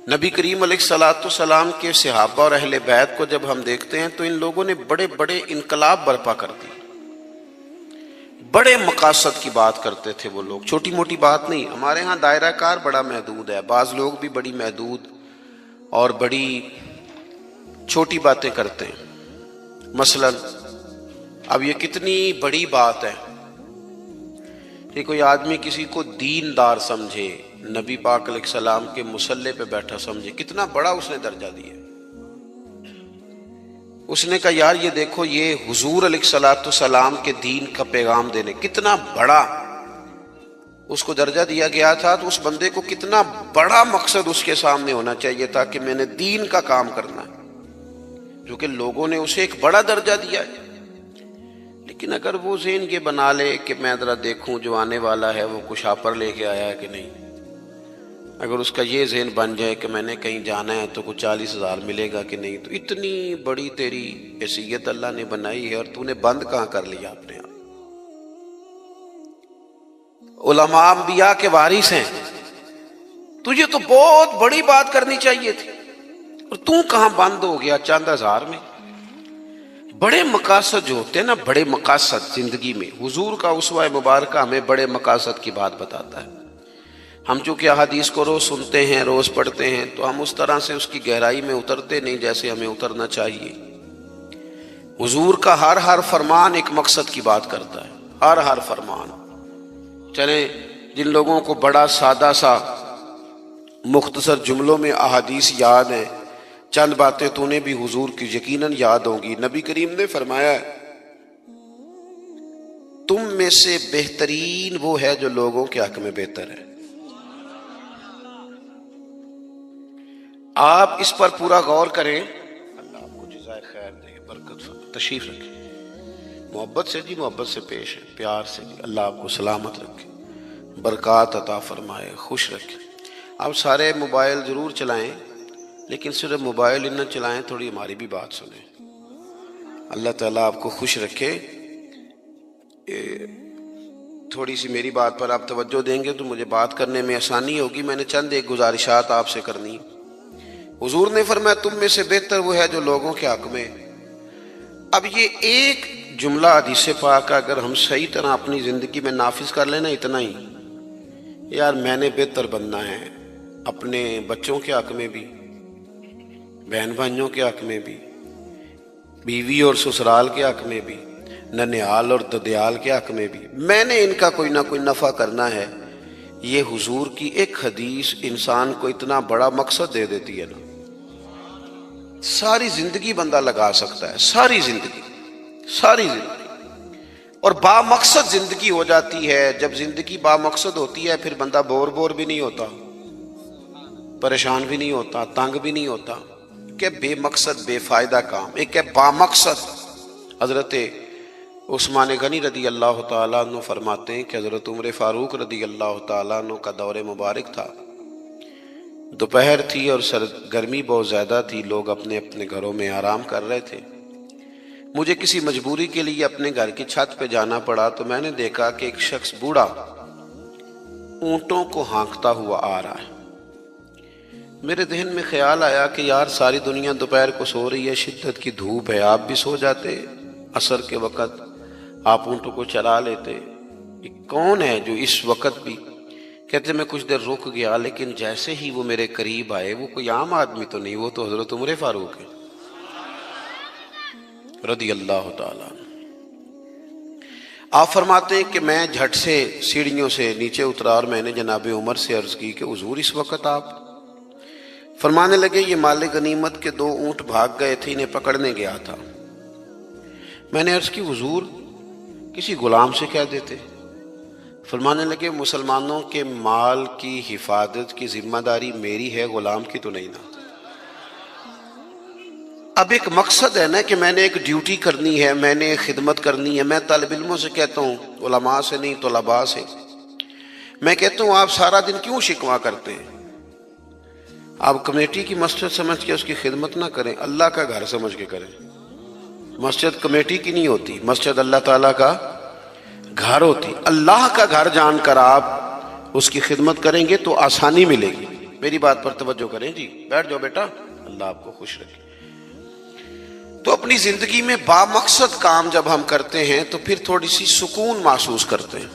نبی کریم علیہ الصلوۃ والسلام کے صحابہ اور اہل بیت کو جب ہم دیکھتے ہیں تو ان لوگوں نے بڑے بڑے انقلاب برپا کر دی، بڑے مقاصد کی بات کرتے تھے وہ لوگ، چھوٹی موٹی بات نہیں۔ ہمارے ہاں دائرہ کار بڑا محدود ہے، بعض لوگ بھی بڑی محدود اور بڑی چھوٹی باتیں کرتے ہیں۔ مثلا اب یہ کتنی بڑی بات ہے کہ کوئی آدمی کسی کو دیندار سمجھے، نبی پاک علیہ السلام کے مصلی پہ بیٹھا سمجھے، کتنا بڑا اس نے درجہ دیا۔ اس نے کہا یار یہ دیکھو، یہ حضور علیہ الصلوۃ والسلام کے دین کا پیغام دینے، کتنا بڑا اس کو درجہ دیا گیا تھا، تو اس بندے کو کتنا بڑا مقصد اس کے سامنے ہونا چاہیے تھا کہ میں نے دین کا کام کرنا ہے، جو کہ لوگوں نے اسے ایک بڑا درجہ دیا ہے۔ لیکن اگر وہ ذہن یہ بنا لے کہ میں ذرا دیکھوں جو آنے والا ہے وہ کشاپر لے کے آیا ہے کہ نہیں، اگر اس کا یہ ذہن بن جائے کہ میں نے کہیں جانا ہے تو کچھ 40,000 ملے گا کہ نہیں، تو اتنی بڑی تیری حیثیت اللہ نے بنائی ہے اور تو نے بند کہاں کر لیا اپنے آپ۔ علماء انبیاء کے وارث ہیں، تجھے تو بہت بڑی بات کرنی چاہیے تھی اور تو کہاں بند ہو گیا چند ہزار میں۔ بڑے مقاصد جو ہوتے ہیں نا، بڑے مقاصد زندگی میں، حضور کا اسوہ مبارکہ ہمیں بڑے مقاصد کی بات بتاتا ہے۔ ہم چونکہ احادیث کو روز سنتے ہیں، روز پڑھتے ہیں، تو ہم اس طرح سے اس کی گہرائی میں اترتے نہیں جیسے ہمیں اترنا چاہیے۔ حضور کا ہر فرمان ایک مقصد کی بات کرتا ہے، ہر فرمان۔ چلیں جن لوگوں کو بڑا سادہ سا مختصر جملوں میں احادیث یاد ہیں، چند باتیں تو نے بھی حضور کی یقیناً یاد ہوں گی۔ نبی کریم نے فرمایا تم میں سے بہترین وہ ہے جو لوگوں کے حق میں بہتر ہے۔ آپ اس پر پورا غور کریں، اللہ آپ کو جزائے خیر دے، برکت تشریف رکھے، محبت سے جی، محبت سے پیش ہے، پیار سے جی، اللہ آپ کو سلامت رکھے، برکات عطا فرمائے، خوش رکھے۔ آپ سارے موبائل ضرور چلائیں، لیکن صرف موبائل ہی نہ چلائیں، تھوڑی ہماری بھی بات سنیں۔ اللہ تعالیٰ آپ کو خوش رکھے۔ تھوڑی سی میری بات پر آپ توجہ دیں گے تو مجھے بات کرنے میں آسانی ہوگی۔ میں نے چند ایک گزارشات آپ سے کرنی۔ حضور نے فرمایا تم میں سے بہتر وہ ہے جو لوگوں کے حق میں۔ اب یہ ایک جملہ حدیث پاک اگر ہم صحیح طرح اپنی زندگی میں نافذ کر لینا، اتنا ہی، یار میں نے بہتر بننا ہے اپنے بچوں کے حق میں بھی، بہن بھائیوں کے حق میں بھی، بیوی اور سسرال کے حق میں بھی، ننیال اور ددیال کے حق میں بھی، میں نے ان کا کوئی نہ کوئی نفع کرنا ہے۔ یہ حضور کی ایک حدیث انسان کو اتنا بڑا مقصد دے دیتی ہے نا، ساری زندگی بندہ لگا سکتا ہے، ساری زندگی اور با مقصد زندگی ہو جاتی ہے۔ جب زندگی با مقصد ہوتی ہے پھر بندہ بور بھی نہیں ہوتا، پریشان بھی نہیں ہوتا، تنگ بھی نہیں ہوتا کہ بے مقصد بے فائدہ کام۔ ایک ہے با مقصد۔ حضرت عثمان غنی رضی اللہ تعالیٰ عنہ فرماتے ہیں کہ حضرت عمر فاروق رضی اللہ تعالیٰ عنہ کا دور مبارک تھا، دوپہر تھی اور گرمی بہت زیادہ تھی، لوگ اپنے اپنے گھروں میں آرام کر رہے تھے۔ مجھے کسی مجبوری کے لیے اپنے گھر کی چھت پہ جانا پڑا تو میں نے دیکھا کہ ایک شخص بوڑھا اونٹوں کو ہانکتا ہوا آ رہا ہے۔ میرے ذہن میں خیال آیا کہ یار ساری دنیا دوپہر کو سو رہی ہے، شدت کی دھوپ ہے، آپ بھی سو جاتے، عصر کے وقت آپ اونٹوں کو چلا لیتے، یہ کون ہے جو اس وقت بھی؟ کہتے میں کچھ دیر رک گیا، لیکن جیسے ہی وہ میرے قریب آئے، وہ کوئی عام آدمی تو نہیں، وہ تو حضرت عمر فاروق ہے رضی اللہ تعالیٰ عنہ۔ آپ فرماتے ہیں کہ میں جھٹ سے سیڑھیوں سے نیچے اترا اور میں نے جناب عمر سے عرض کی کہ حضور اس وقت آپ؟ فرمانے لگے یہ مال غنیمت کے 2 اونٹ بھاگ گئے تھے، انہیں پکڑنے گیا تھا۔ میں نے عرض کی حضور کسی غلام سے کہہ دیتے۔ فرمانے لگے مسلمانوں کے مال کی حفاظت کی ذمہ داری میری ہے، غلام کی تو نہیں نا۔ اب ایک مقصد ہے نا کہ میں نے ایک ڈیوٹی کرنی ہے، میں نے خدمت کرنی ہے۔ میں طالب علموں سے کہتا ہوں، علماء سے نہیں، طلباء سے میں کہتا ہوں آپ سارا دن کیوں شکوہ کرتے ہیں؟ آپ کمیٹی کی مسجد سمجھ کے اس کی خدمت نہ کریں، اللہ کا گھر سمجھ کے کریں۔ مسجد کمیٹی کی نہیں ہوتی، مسجد اللہ تعالیٰ کا گھر ہوتی۔ اللہ کا گھر جان کر آپ اس کی خدمت کریں گے تو آسانی ملے گی۔ میری بات پر توجہ کریں جی، بیٹھ جاؤ بیٹا، اللہ آپ کو خوش رکھے۔ تو اپنی زندگی میں بامقصد کام جب ہم کرتے ہیں تو پھر تھوڑی سی سکون محسوس کرتے ہیں۔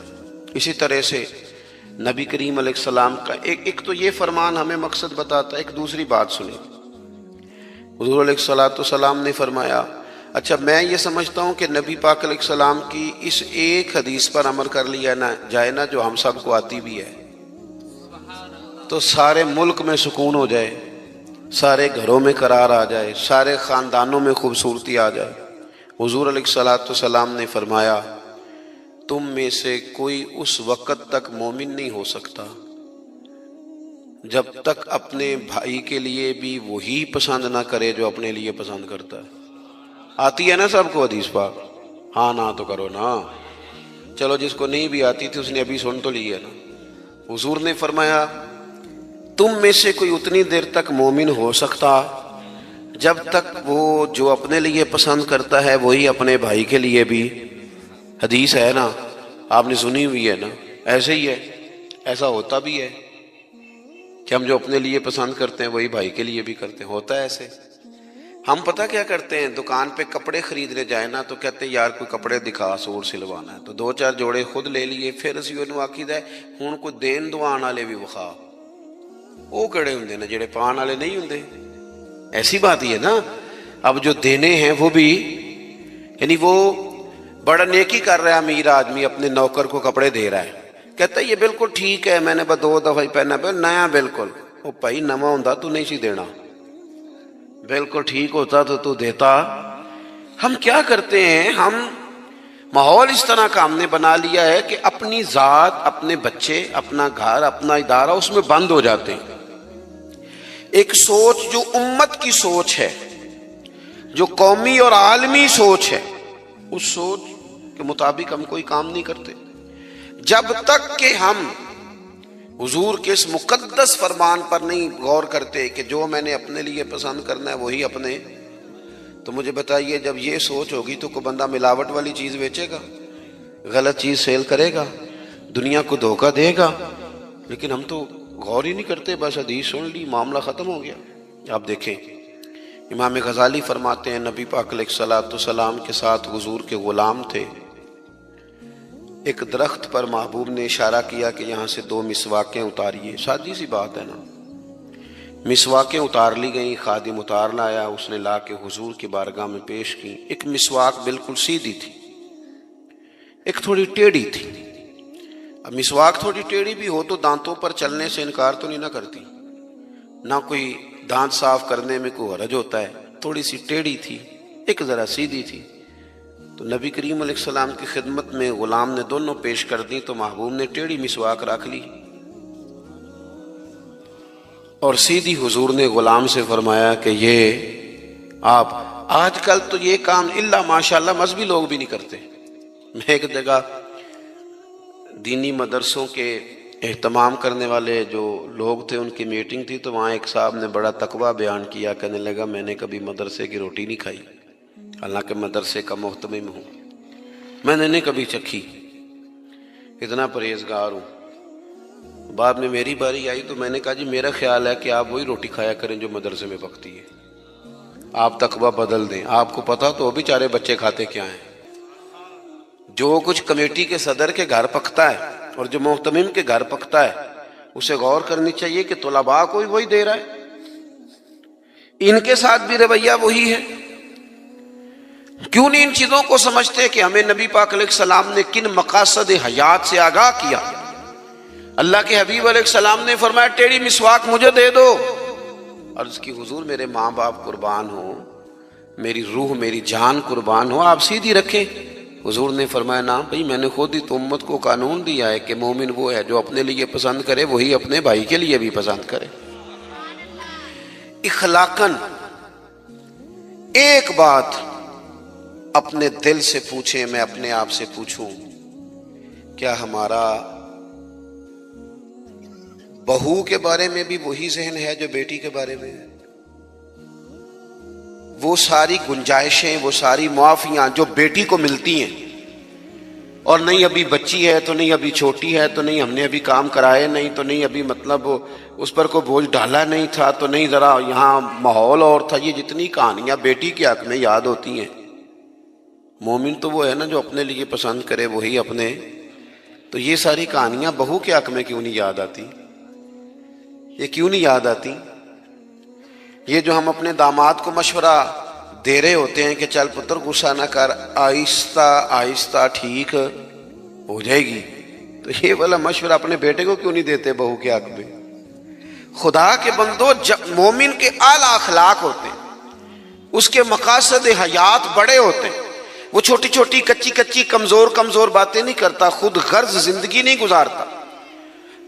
اسی طرح سے نبی کریم علیہ السلام کا ایک تو یہ فرمان ہمیں مقصد بتاتا ہے، ایک دوسری بات سنیں۔ حضور علیہ السلام نے فرمایا، اچھا میں یہ سمجھتا ہوں کہ نبی پاک علیہ السلام کی اس ایک حدیث پر عمل کر لیا نہ جائے نا، جو ہم سب کو آتی بھی ہے، تو سارے ملک میں سکون ہو جائے، سارے گھروں میں قرار آ جائے، سارے خاندانوں میں خوبصورتی آ جائے۔ حضور علیہ السلام نے فرمایا، تم میں سے کوئی اس وقت تک مومن نہیں ہو سکتا جب تک اپنے بھائی کے لیے بھی وہی پسند نہ کرے جو اپنے لیے پسند کرتا ہے۔ آتی ہے نا سب کو حدیث پاک؟ ہاں نہ تو کرو نا، چلو جس کو نہیں بھی آتی تھی اس نے ابھی سن تو لی ہے نا۔ حضور نے فرمایا، تم میں سے کوئی اتنی دیر تک مومن ہو سکتا جب تک وہ جو اپنے لیے پسند کرتا ہے وہی اپنے بھائی کے لیے بھی، حدیث ہے نا، آپ نے سنی ہوئی ہے نا، ایسے ہی ہے، ایسا ہوتا بھی ہے کہ ہم جو اپنے لیے پسند کرتے ہیں وہی بھائی کے لیے بھی کرتے ہیں، ہوتا ہے ایسے۔ ہم پتہ کیا کرتے ہیں، دکان پہ کپڑے خریدنے جائیں نا تو کہتے ہیں یار کوئی کپڑے دکھا، سوٹ سلوانا ہے، تو دو چار جوڑے خود لے لیے، پھر اسی انہوں آکھیدا ہے ہن کوئی دین دوان والے بھی وکھا۔ وہ کڑے ہوندے نے جڑے پان والے نہیں ہوندے، ایسی بات ہی ہے نا۔ اب جو دینے ہیں وہ بھی، یعنی وہ بڑا نیکی کر رہا ہے امیر آدمی، اپنے نوکر کو کپڑے دے رہا ہے، کہتا ہے یہ بالکل ٹھیک ہے، میں نے بس 2 دفعہ ہی پہنا پہ نیا بالکل۔ وہ بھائی نواں ہوندا تو نہیں سی دینا، بالکل ٹھیک ہوتا تو دیتا۔ ہم کیا کرتے ہیں، ہم ماحول اس طرح کا ہم نے بنا لیا ہے کہ اپنی ذات، اپنے بچے، اپنا گھر، اپنا ادارہ اس میں بند ہو جاتے ہیں۔ ایک سوچ جو امت کی سوچ ہے، جو قومی اور عالمی سوچ ہے، اس سوچ کے مطابق ہم کوئی کام نہیں کرتے۔ جب تک کہ ہم حضور کے اس مقدس فرمان پر نہیں غور کرتے کہ جو میں نے اپنے لیے پسند کرنا ہے وہی اپنے، تو مجھے بتائیے جب یہ سوچ ہوگی تو کوئی بندہ ملاوٹ والی چیز بیچے گا، غلط چیز سیل کرے گا، دنیا کو دھوکہ دے گا؟ لیکن ہم تو غور ہی نہیں کرتے، بس حدیث سن لی، معاملہ ختم ہو گیا۔ آپ دیکھیں امام غزالی فرماتے ہیں، نبی پاک علیہ السلام کے ساتھ حضور کے غلام تھے، ایک درخت پر محبوب نے اشارہ کیا کہ یہاں سے 2 مسواکیں اتاریے، سادی سی بات ہے نا، مسواکیں اتار لی گئیں، خادم اتار لایا، اس نے لا کے حضور کی بارگاہ میں پیش کی۔ ایک مسواک بالکل سیدھی تھی، ایک تھوڑی ٹیڑھی تھی۔ اب مسواک تھوڑی ٹیڑھی بھی ہو تو دانتوں پر چلنے سے انکار تو نہیں نہ کرتی، نہ کوئی دانت صاف کرنے میں کوئی حرج ہوتا ہے، تھوڑی سی ٹیڑھی تھی، ایک ذرا سیدھی تھی۔ تو نبی کریم علیہ السلام کی خدمت میں غلام نے دونوں پیش کر دی، تو محبوب نے ٹیڑھی مسواک رکھ لی اور سیدھی حضور نے غلام سے فرمایا کہ یہ آپ، آج کل تو یہ کام الا ماشاءاللہ مذہبی لوگ بھی نہیں کرتے۔ میں ایک جگہ دینی مدرسوں کے اہتمام کرنے والے جو لوگ تھے ان کی میٹنگ تھی، تو وہاں ایک صاحب نے بڑا تقویٰ بیان کیا، کہنے لگا میں نے کبھی مدرسے کی روٹی نہیں کھائی، حالانکہ مدرسے کا محتمم ہوں، میں نے نہیں کبھی چکھی، اتنا پرہیزگار ہوں۔ بعد میں میری باری آئی تو میں نے کہا جی میرا خیال ہے کہ آپ وہی روٹی کھایا کریں جو مدرسے میں پکتی ہے، آپ تقویٰ بدل دیں۔ آپ کو پتا تو بیچارے بچے کھاتے کیا ہیں، جو کچھ کمیٹی کے صدر کے گھر پکتا ہے اور جو محتمم کے گھر پکتا ہے اسے غور کرنی چاہیے کہ طلباء کو وہی دے رہا ہے، ان کے ساتھ بھی رویہ وہی ہے۔ کیوں نہیں ان چیزوں کو سمجھتے کہ ہمیں نبی پاک علیہ السلام نے کن مقاصد حیات سے آگاہ کیا؟ اللہ کے حبیب علیہ السلام نے فرمایا ٹیڑھی مسواک مجھے دے دو۔ عرض کی حضور میرے ماں باپ قربان ہوں، میری روح میری جان قربان ہو، آپ سیدھی رکھیں۔ حضور نے فرمایا نا بھائی، میں نے خود ہی تو امت کو قانون دیا ہے کہ مومن وہ ہے جو اپنے لیے پسند کرے وہی اپنے بھائی کے لیے بھی پسند کرے۔ اخلاقاً ایک بات اپنے دل سے پوچھیں، میں اپنے آپ سے پوچھوں، کیا ہمارا بہو کے بارے میں بھی وہی ذہن ہے جو بیٹی کے بارے میں ہے؟ وہ ساری گنجائشیں، وہ ساری معافیاں جو بیٹی کو ملتی ہیں اور نہیں ابھی بچی ہے تو نہیں ابھی چھوٹی ہے تو نہیں ہم نے ابھی کام کرائے نہیں تو نہیں ابھی مطلب اس پر کوئی بوجھ ڈالا نہیں تھا تو نہیں ذرا یہاں ماحول اور تھا. یہ جتنی کہانیاں بیٹی کے حق میں یاد ہوتی ہیں. مومن تو وہ ہے نا جو اپنے لیے پسند کرے وہی اپنے. تو یہ ساری کہانیاں بہو کے حق میں کیوں نہیں یاد آتی؟ یہ کیوں نہیں یاد آتی؟ یہ جو ہم اپنے داماد کو مشورہ دے رہے ہوتے ہیں کہ چل پتر غصہ نہ کر، آہستہ آہستہ ٹھیک ہو جائے گی، تو یہ والا مشورہ اپنے بیٹے کو کیوں نہیں دیتے بہو کے حق میں؟ خدا کے بندو، مومن کے اعلیٰ اخلاق ہوتے ہیں، اس کے مقاصد حیات بڑے ہوتے ہیں. وہ چھوٹی چھوٹی کچی کمزور باتیں نہیں کرتا، خود غرض زندگی نہیں گزارتا.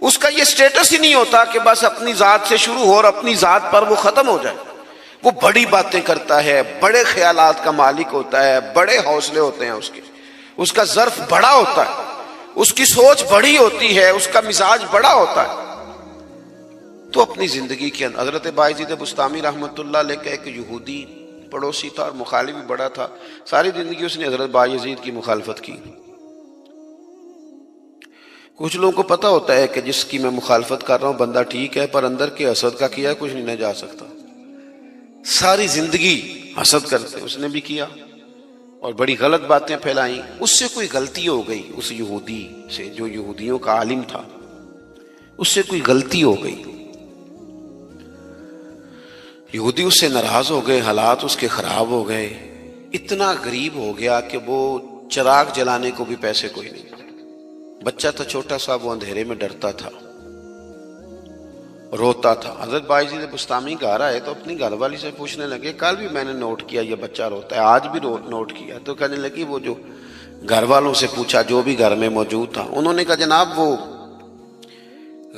اس کا یہ سٹیٹس ہی نہیں ہوتا کہ بس اپنی ذات سے شروع ہو اور اپنی ذات پر وہ ختم ہو جائے. وہ بڑی باتیں کرتا ہے، بڑے خیالات کا مالک ہوتا ہے، بڑے حوصلے ہوتے ہیں اس کا ظرف بڑا ہوتا ہے، اس کی سوچ بڑی ہوتی ہے، اس کا مزاج بڑا ہوتا ہے. تو اپنی زندگی کے اندر حضرت بایزید بسطامی رحمۃ اللہ علیہ کا ایک یہودی پڑوسی تھا اور مخالف بھی بڑا تھا. ساری زندگی اس نے حضرت بایزید کی مخالفت کی. کچھ لوگوں کو پتہ ہوتا ہے کہ جس کی میں مخالفت کر رہا ہوں بندہ ٹھیک ہے، پر اندر کے حسد کا کیا کچھ نہیں نہ جا سکتا. ساری زندگی حسد کرتے، اس نے بھی کیا اور بڑی غلط باتیں پھیلائیں. اس سے کوئی غلطی ہو گئی، اس یہودی سے جو یہودیوں کا عالم تھا، اس سے کوئی غلطی ہو گئی. یہودی اس سے ناراض ہو گئے، حالات اس کے خراب ہو گئے. اتنا غریب ہو گیا کہ وہ چراغ جلانے کو بھی پیسے کوئی نہیں. بچہ تھا چھوٹا سا، وہ اندھیرے میں ڈرتا تھا، روتا تھا. حضرت بایزید بسطامی گھر آئے تو اپنی گھر والی سے پوچھنے لگے، کل بھی میں نے نوٹ کیا یہ بچہ روتا ہے، آج بھی نوٹ کیا. تو کہنے لگی، وہ جو گھر والوں سے پوچھا جو بھی گھر میں موجود تھا، انہوں نے کہا جناب وہ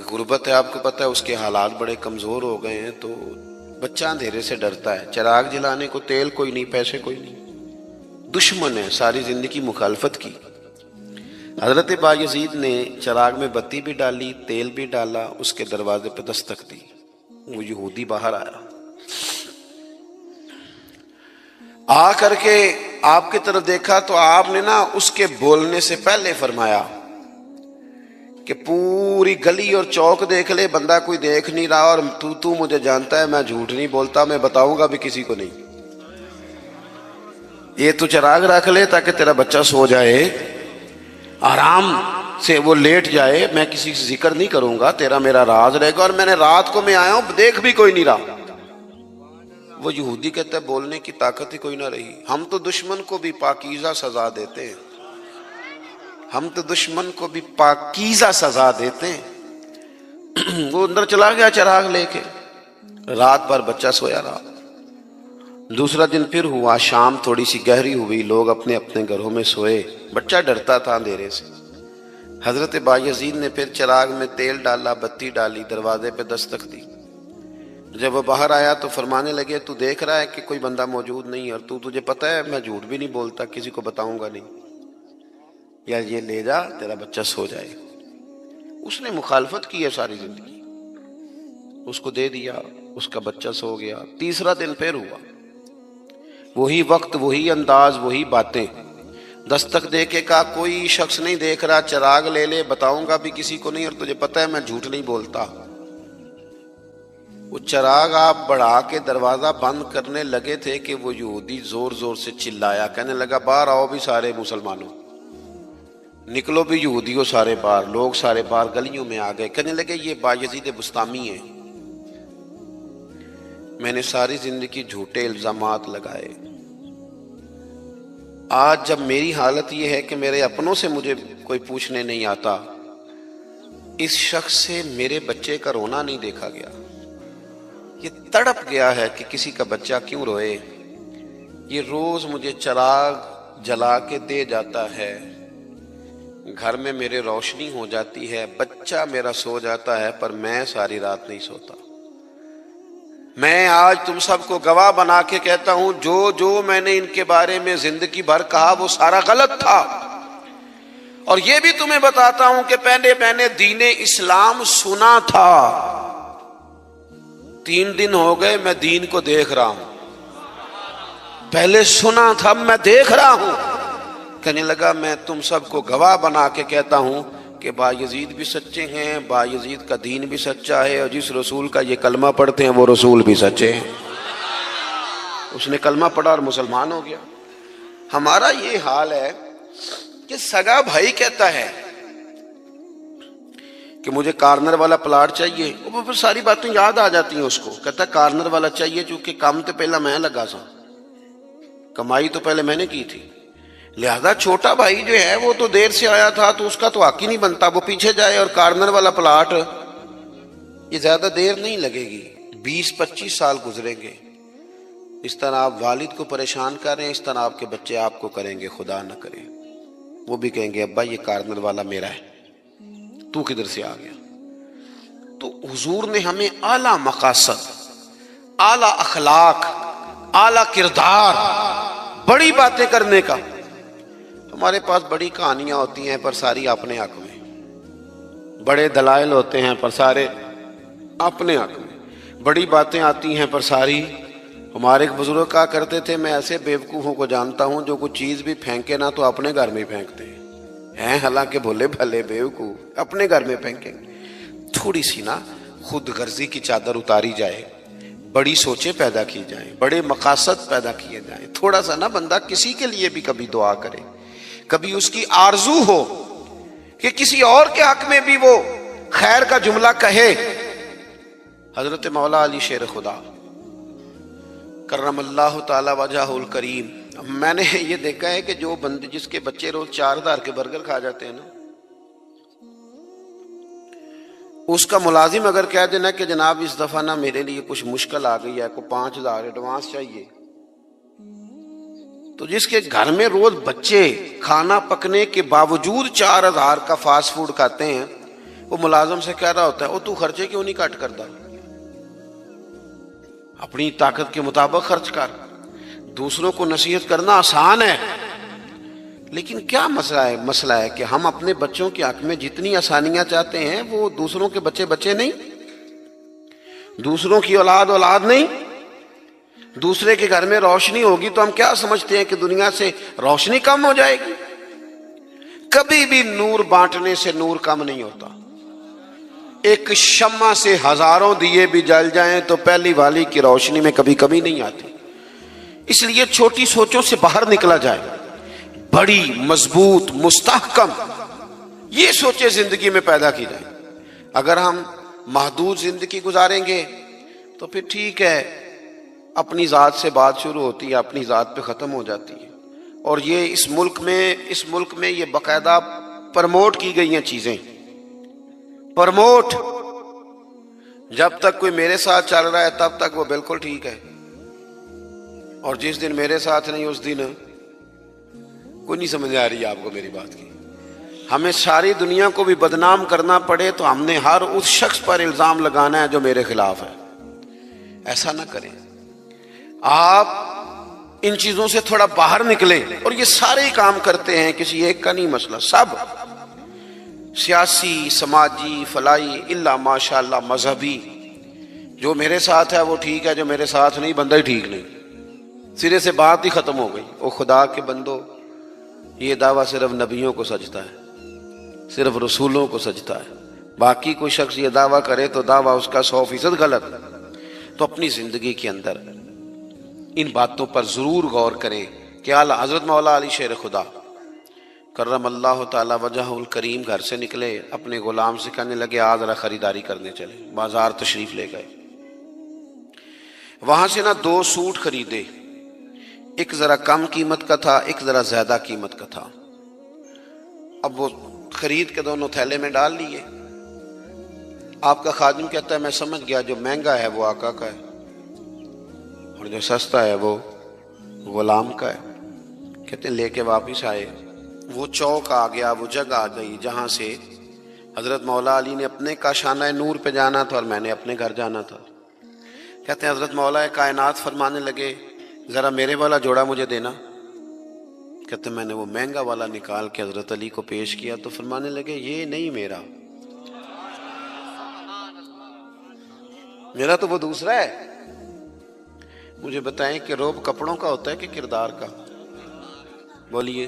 غربت ہے، آپ کو پتہ ہے، اس کے حالات بڑے کمزور ہو گئے ہیں، تو بچہ اندھیرے سے ڈرتا ہے. چراغ جلانے کو تیل کوئی نہیں، پیسے کوئی نہیں، دشمن ہے، ساری زندگی مخالفت کی. حضرت بایزید نے چراغ میں بتی بھی ڈالی، تیل بھی ڈالا، اس کے دروازے پہ دستک دی. وہ یہودی باہر آیا، آ کر کے آپ کی طرف دیکھا تو آپ نے نا اس کے بولنے سے پہلے فرمایا کہ پوری گلی اور چوک دیکھ لے، بندہ کوئی دیکھ نہیں رہا، اور تو مجھے جانتا ہے میں جھوٹ نہیں بولتا، میں بتاؤں گا بھی کسی کو نہیں. یہ تو چراغ رکھ لے تاکہ تیرا بچہ سو جائے، آرام سے وہ لیٹ جائے، میں کسی سے ذکر نہیں کروں گا، تیرا میرا راز رہے گا. اور میں نے رات کو میں آیا ہوں، دیکھ بھی کوئی نہیں رہا. وہ یہودی کہتا ہے بولنے کی طاقت ہی کوئی نہ رہی. ہم تو دشمن کو بھی پاکیزہ سزا دیتے ہیں، ہم تو دشمن کو بھی پاکیزہ سزا دیتے ہیں. وہ اندر چلا گیا چراغ لے کے، رات بھر بچہ سویا رہا. دوسرا دن پھر ہوا، شام تھوڑی سی گہری ہوئی، لوگ اپنے اپنے گھروں میں سوئے، بچہ ڈرتا تھا اندھیرے سے. حضرت بایزید نے پھر چراغ میں تیل ڈالا، بتی ڈالی، دروازے پہ دستک دی. جب وہ باہر آیا تو فرمانے لگے، تو دیکھ رہا ہے کہ کوئی بندہ موجود نہیں، اور تجھے پتہ ہے میں جھوٹ بھی نہیں بولتا، کسی کو بتاؤں گا نہیں، یا یہ لے جا تیرا بچہ سو جائے. اس نے مخالفت کی ہے ساری زندگی، اس کو دے دیا، اس کا بچہ سو گیا. تیسرا دن پھر ہوا، وہی وقت، وہی انداز، وہی باتیں. دستک دے کے کہا کوئی شخص نہیں دیکھ رہا، چراغ لے لے، بتاؤں گا بھی کسی کو نہیں، اور تجھے پتہ ہے میں جھوٹ نہیں بولتا. وہ چراغ آپ بڑھا کے دروازہ بند کرنے لگے تھے کہ وہ یہودی زور زور سے چلایا، کہنے لگا باہر آؤ بھی سارے مسلمانوں، نکلو بھی یہودیوں سارے باہر. لوگ سارے باہر گلیوں میں آ گئے، کہنے لگے یہ بایزید بسطامی ہے، میں نے ساری زندگی جھوٹے الزامات لگائے، آج جب میری حالت یہ ہے کہ میرے اپنوں سے مجھے کوئی پوچھنے نہیں آتا، اس شخص سے میرے بچے کا رونا نہیں دیکھا گیا. یہ تڑپ گیا ہے کہ کسی کا بچہ کیوں روئے. یہ روز مجھے چراغ جلا کے دے جاتا ہے، گھر میں میرے روشنی ہو جاتی ہے، بچہ میرا سو جاتا ہے، پر میں ساری رات نہیں سوتا. میں آج تم سب کو گواہ بنا کے کہتا ہوں، جو جو میں نے ان کے بارے میں زندگی بھر کہا وہ سارا غلط تھا. اور یہ بھی تمہیں بتاتا ہوں کہ پہلے میں نے دین اسلام سنا تھا، 3 دن ہو گئے میں دین کو دیکھ رہا ہوں. پہلے سنا تھا، میں دیکھ رہا ہوں کہنے لگا میں تم سب کو گواہ بنا کے کہتا ہوں کہ بایزید بھی سچے ہیں، بایزید کا دین بھی سچا ہے، اور جس رسول کا یہ کلمہ پڑھتے ہیں وہ رسول بھی سچے ہیں۔ اس نے کلمہ پڑھا اور مسلمان ہو گیا۔ ہمارا یہ حال ہے کہ سگا بھائی کہتا ہے کہ مجھے کارنر والا پلاٹ چاہیے، وہ پھر ساری باتیں یاد آ جاتی ہیں اس کو، کہتا ہے کارنر والا چاہیے چونکہ کام تو پہلا میں لگا سا، کمائی تو پہلے میں نے کی تھی، لہذا چھوٹا بھائی جو ہے وہ تو دیر سے آیا تھا تو اس کا تو حق ہی نہیں بنتا، وہ پیچھے جائے، اور کارنر والا پلاٹ یہ زیادہ دیر نہیں لگے گی، 20-25 سال گزریں گے۔ اس طرح آپ والد کو پریشان کر رہے ہیں، اس طرح آپ کے بچے آپ کو کریں گے، خدا نہ کرے وہ بھی کہیں گے ابا یہ کارنر والا میرا ہے، تو کدھر سے آ گیا۔ تو حضور نے ہمیں اعلیٰ مقاصد، اعلیٰ اخلاق، اعلیٰ کردار، بڑی باتیں کرنے کا۔ ہمارے پاس بڑی کہانیاں ہوتی ہیں پر ساری اپنے حق میں، بڑے دلائل ہوتے ہیں پر سارے اپنے حق میں، بڑی باتیں آتی ہیں پر ساری۔ ہمارے ایک بزرگ کہا کرتے تھے میں ایسے بیوقوفوں کو جانتا ہوں جو کوئی چیز بھی پھینکے نہ تو اپنے گھر میں پھینکتے ہیں، حالانکہ بھولے بھلے بیوقوف اپنے گھر میں پھینکیں گے۔ تھوڑی سی نا خود غرضی کی چادر اتاری جائے، بڑی سوچیں پیدا کی جائیں، بڑے مقاصد پیدا کیے جائیں، تھوڑا سا نا بندہ کسی کے لیے بھی کبھی دعا کرے، کبھی اس کی آرزو ہو کہ کسی اور کے حق میں بھی وہ خیر کا جملہ کہے۔ حضرت مولا علی شیر خدا کرم اللہ تعالی وجہہ الکریم، میں نے یہ دیکھا ہے کہ جو بندے جس کے بچے روز 4000 کے برگر کھا جاتے ہیں نا، اس کا ملازم اگر کہہ دینا کہ جناب اس دفعہ نا میرے لیے کچھ مشکل آ گئی ہے، کو 5000 ایڈوانس چاہیے، تو جس کے گھر میں روز بچے کھانا پکنے کے باوجود 4000 کا فاسٹ فوڈ کھاتے ہیں، وہ ملازم سے کہہ رہا ہوتا ہے وہ تو خرچے کیوں نہیں کٹ کرتا، اپنی طاقت کے مطابق خرچ کر۔ دوسروں کو نصیحت کرنا آسان ہے، لیکن کیا مسئلہ ہے کہ ہم اپنے بچوں کے حق میں جتنی آسانیاں چاہتے ہیں وہ دوسروں کے بچے نہیں، دوسروں کی اولاد نہیں۔ دوسرے کے گھر میں روشنی ہوگی تو ہم کیا سمجھتے ہیں کہ دنیا سے روشنی کم ہو جائے گی؟ کبھی بھی نور بانٹنے سے نور کم نہیں ہوتا۔ ایک شمع سے ہزاروں دیے بھی جل جائیں تو پہلی والی کی روشنی میں کبھی کمی نہیں آتی۔ اس لیے چھوٹی سوچوں سے باہر نکلا جائے، بڑی مضبوط مستحکم یہ سوچیں زندگی میں پیدا کی جائیں۔ اگر ہم محدود زندگی گزاریں گے تو پھر ٹھیک ہے، اپنی ذات سے بات شروع ہوتی ہے، اپنی ذات پہ ختم ہو جاتی ہے، اور یہ اس ملک میں یہ باقاعدہ پرموٹ کی گئی ہیں چیزیں، پرموٹ، جب تک کوئی میرے ساتھ چل رہا ہے تب تک وہ بالکل ٹھیک ہے، اور جس دن میرے ساتھ نہیں اس دن کوئی نہیں سمجھ آ رہی آپ کو میری بات کی۔ ہمیں ساری دنیا کو بھی بدنام کرنا پڑے تو ہم نے ہر اس شخص پر الزام لگانا ہے جو میرے خلاف ہے۔ ایسا نہ کریں، آپ ان چیزوں سے تھوڑا باہر نکلیں، اور یہ سارے ہی کام کرتے ہیں، کسی ایک کا نہیں مسئلہ، سب سیاسی، سماجی، فلاحی، الا ماشاء اللہ مذہبی، جو میرے ساتھ ہے وہ ٹھیک ہے، جو میرے ساتھ نہیں بندہ ہی ٹھیک نہیں، سرے سے بات ہی ختم ہو گئی۔ وہ خدا کے بندو، یہ دعویٰ صرف نبیوں کو سجتا ہے، صرف رسولوں کو سجتا ہے، باقی کوئی شخص یہ دعویٰ کرے تو دعویٰ اس کا 100% غلط۔ تو اپنی زندگی کے اندر ان باتوں پر ضرور غور کریں کہ اعلیٰ حضرت مولا علی شیر خدا کرم اللہ تعالی وجہ الکریم گھر سے نکلے، اپنے غلام سے کہنے لگے آج ذرا خریداری کرنے چلے، بازار تشریف لے گئے، وہاں سے 2 سوٹ خریدے، ایک ذرا کم قیمت کا تھا، ایک ذرا زیادہ قیمت کا تھا۔ اب وہ خرید کے دونوں تھیلے میں ڈال لیے۔ آپ کا خادم کہتا ہے میں سمجھ گیا جو مہنگا ہے وہ آقا کا ہے اور جو سستا ہے وہ غلام کا ہے۔ کہتے ہیں لے کے واپس آئے، وہ چوک آ گیا، وہ جگہ آ گئی جہاں سے حضرت مولا علی نے اپنے کاشانہ نور پہ جانا تھا اور میں نے اپنے گھر جانا تھا۔ کہتے ہیں حضرت مولا کائنات فرمانے لگے ذرا میرے والا جوڑا مجھے دینا۔ کہتے ہیں میں نے وہ مہنگا والا نکال کے حضرت علی کو پیش کیا تو فرمانے لگے یہ نہیں میرا تو وہ دوسرا ہے۔ مجھے بتائیں کہ روب کپڑوں کا ہوتا ہے کہ کردار کا؟ بولیے،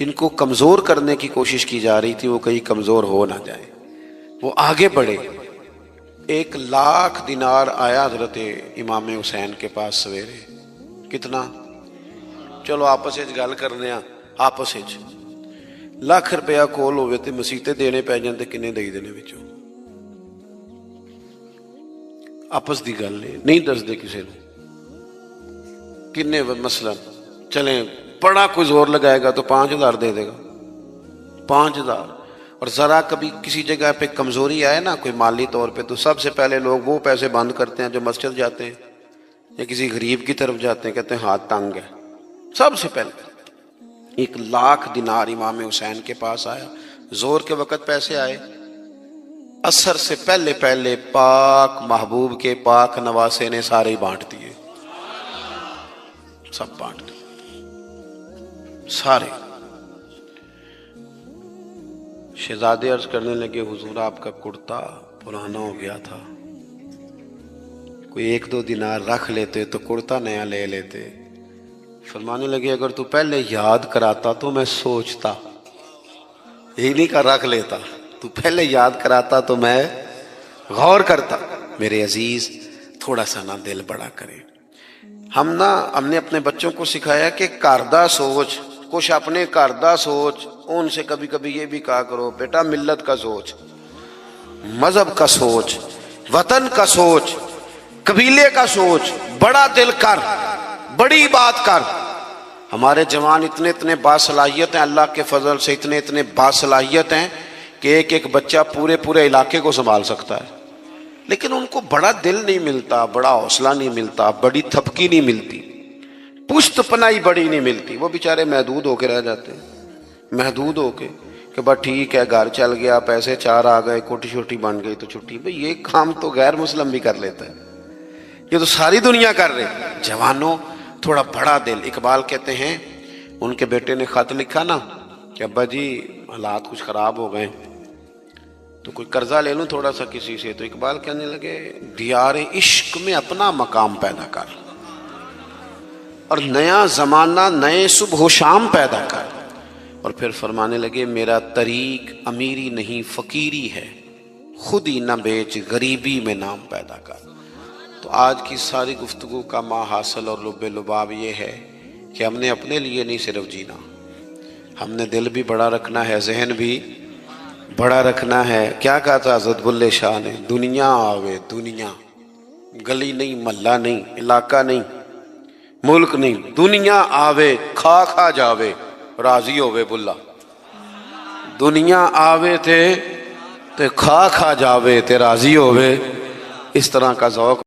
جن کو کمزور کرنے کی کوشش کی جا رہی تھی وہ کہیں کمزور ہو نہ جائے، وہ آگے بڑھے۔ 1,00,000 دینار آیا حضرت امام حسین کے پاس سویرے۔ کتنا؟ چلو آپس وچ گل کرنے ہاں، آپس وچ 1,00,000 روپیہ کول ہوئے تے مسیتے دینے پੈ جاندے، کنے دئی دینے وچوں؟ آپس دی گل نہیں دسدے کسے نوں، کنے مثلا چلیں بڑا کوئی زور لگائے گا تو 5,000 دے دے گا، 5,000۔ اور ذرا کبھی کسی جگہ پہ کمزوری آئے نا کوئی مالی طور پہ، تو سب سے پہلے لوگ وہ پیسے بند کرتے ہیں جو مسجد جاتے ہیں یا کسی غریب کی طرف جاتے ہیں، کہتے ہیں ہاتھ تنگ ہے۔ سب سے پہلے 1,00,000 دینار امام حسین کے پاس آیا، زور کے وقت پیسے آئے، عصر سے پہلے پہلے پاک محبوب کے پاک نواسے نے سارے بانٹ دیے، سب بانٹ دیے سارے۔ شہزادے عرض کرنے لگے حضور آپ کا کرتا پرانا ہو گیا تھا، کوئی 1-2 دینار رکھ لیتے تو کرتا نیا لے لیتے۔ فرمانے لگے اگر تو پہلے یاد کراتا تو میں سوچتا، یہی نہیں کہا رکھ لیتا، تو پہلے یاد کراتا تو میں غور کرتا۔ میرے عزیز تھوڑا سا نا دل بڑا کرے۔ ہم نے اپنے بچوں کو سکھایا کہ کردہ سوچ، کچھ اپنے کردہ سوچ، ان سے کبھی کبھی یہ بھی کہا کرو بیٹا ملت کا سوچ، مذہب کا سوچ، وطن کا سوچ، قبیلے کا سوچ، بڑا دل کر، بڑی بات کر۔ ہمارے جوان اتنے باصلاحیت ہیں، اللہ کے فضل سے اتنے باصلاحیت ہیں کہ ایک بچہ پورے علاقے کو سنبھال سکتا ہے، لیکن ان کو بڑا دل نہیں ملتا، بڑا حوصلہ نہیں ملتا، بڑی تھپکی نہیں ملتی، پشت پناہی بڑی نہیں ملتی۔ وہ بیچارے محدود ہو کے رہ جاتے ہیں، محدود ہو کے کہ بس ٹھیک ہے گھر چل گیا، پیسے 4 آ گئے، کوٹھی چھوٹی بن گئی تو چھٹی۔ بھئی یہ کام تو غیر مسلم بھی کر لیتا ہے، یہ تو ساری دنیا کر رہے۔ جوانوں تھوڑا بڑا دل۔ اقبال کہتے ہیں ان کے بیٹے نے خط لکھا نا کہ ابا جی حالات کچھ خراب ہو گئے تو کوئی قرضہ لے لوں تھوڑا سا کسی سے، تو اقبال کہنے لگے دیار عشق میں اپنا مقام پیدا کر اور نیا زمانہ نئے صبح و شام پیدا کر۔ اور پھر فرمانے لگے میرا طریق امیری نہیں فقیری ہے، خود ہی نہ بیچ غریبی میں نام پیدا کر۔ تو آج کی ساری گفتگو کا ماحاصل اور لب لباب یہ ہے کہ ہم نے اپنے لیے نہیں صرف جینا، ہم نے دل بھی بڑا رکھنا ہے، ذہن بھی بڑا رکھنا ہے۔ کیا کہا تھا حضرت بلے شاہ نے؟ دنیا آوے دنیا، گلی نہیں، محلہ نہیں، علاقہ نہیں، ملک نہیں، دنیا آوے کھا جاوے راضی ہوئے بلا۔ دنیا آوے تے کھا جاوے تے راضی ہوئے، اس طرح کا ذوق